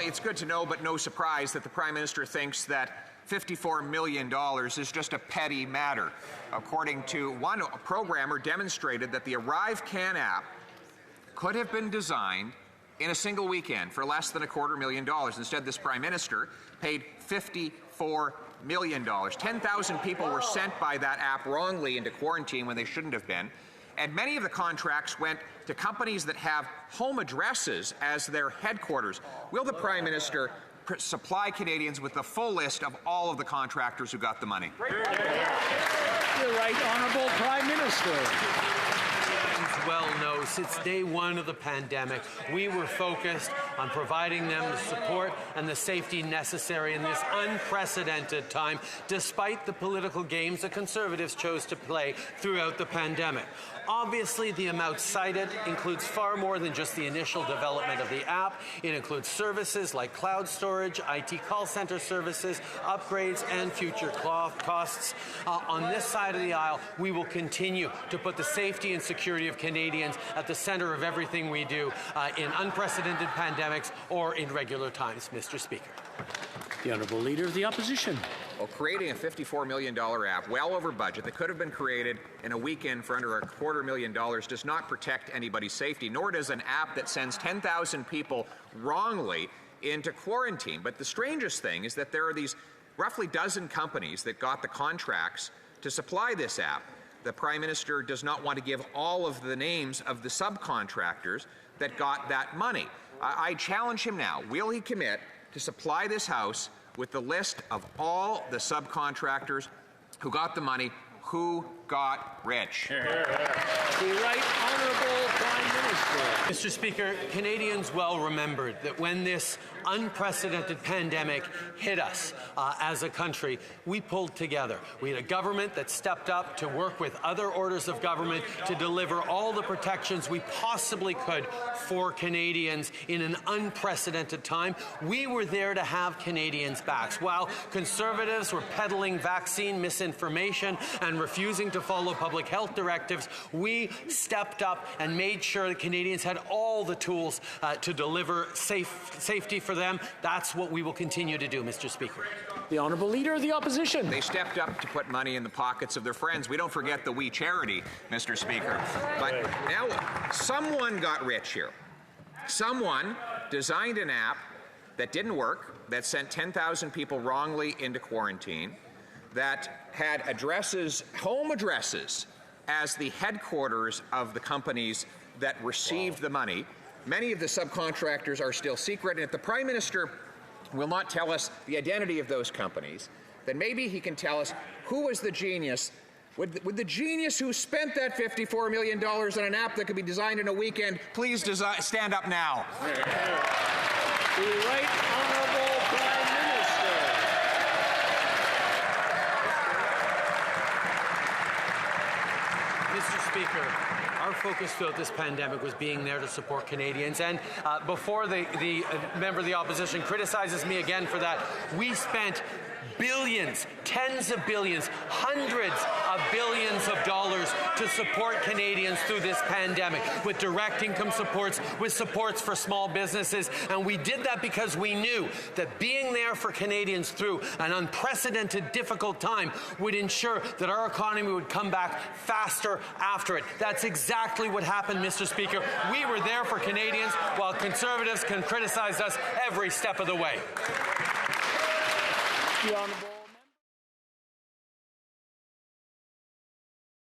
it's good to know, but no surprise, that the Prime Minister thinks that $54 million is just a petty matter. According to one programmer, demonstrated that the Arrive Can app could have been designed in a single weekend for less than $250,000. Instead, this Prime Minister paid $54 million. 10,000 people were sent by that app wrongly into quarantine when they shouldn't have been. And many of the contracts went to companies that have home addresses as their headquarters. Will the Prime Minister supply Canadians with the full list of all of the contractors who got the money? The Right Honourable Prime Minister. Well know, since day one of the pandemic, we were focused on providing them the support and the safety necessary in this unprecedented time, despite the political games the Conservatives chose to play throughout the pandemic. Obviously, the amount cited includes far more than just the initial development of the app. It includes services like cloud storage, IT call center services, upgrades, and future costs. On this side of the aisle, we will continue to put the safety and security of Canadians at the center of everything we do in unprecedented pandemics or in regular times, Mr. Speaker. The Honourable Leader of the Opposition. Well, creating a $54 million app, well over budget, that could have been created in a weekend for under $250,000 does not protect anybody's safety, nor does an app that sends 10,000 people wrongly into quarantine. But the strangest thing is that there are these roughly dozen companies that got the contracts to supply this app. The Prime Minister does not want to give all of the names of the subcontractors that got that money. I challenge him now. Will he commit to supply this House with the list of all the subcontractors who got the money, who got rich? The Right Honourable Prime Minister. Mr. Speaker, Canadians well remembered that when this unprecedented pandemic hit us as a country, we pulled together. We had a government that stepped up to work with other orders of government to deliver all the protections we possibly could for Canadians in an unprecedented time. We were there to have Canadians' backs. While Conservatives were peddling vaccine misinformation and refusing to follow public health directives, we stepped up and made sure that Canadians had all the tools to deliver safety for them. That's what we will continue to do, Mr. Speaker. The Honourable Leader of the Opposition. They stepped up to put money in the pockets of their friends. We don't forget the We Charity, Mr. Speaker. But now someone got rich here. Someone designed an app that didn't work, that sent 10,000 people wrongly into quarantine, that had addresses, home addresses, as the headquarters of the companies that received the money. Many of the subcontractors are still secret, and if the Prime Minister will not tell us the identity of those companies, then maybe he can tell us who was the genius. Would the genius who spent that $54 million on an app that could be designed in a weekend please stand up now? The Right Honourable Prime Minister. Mr. Speaker, our focus throughout this pandemic was being there to support Canadians. And before the member of the opposition criticizes me again for that, we spent billions, tens of billions, hundreds of billions of dollars to support Canadians through this pandemic, with direct income supports, with supports for small businesses. And we did that because we knew that being there for Canadians through an unprecedented, difficult time would ensure that our economy would come back faster after it. That's exactly what happened, Mr. Speaker. We were there for Canadians, while Conservatives can criticize us every step of the way. The Honourable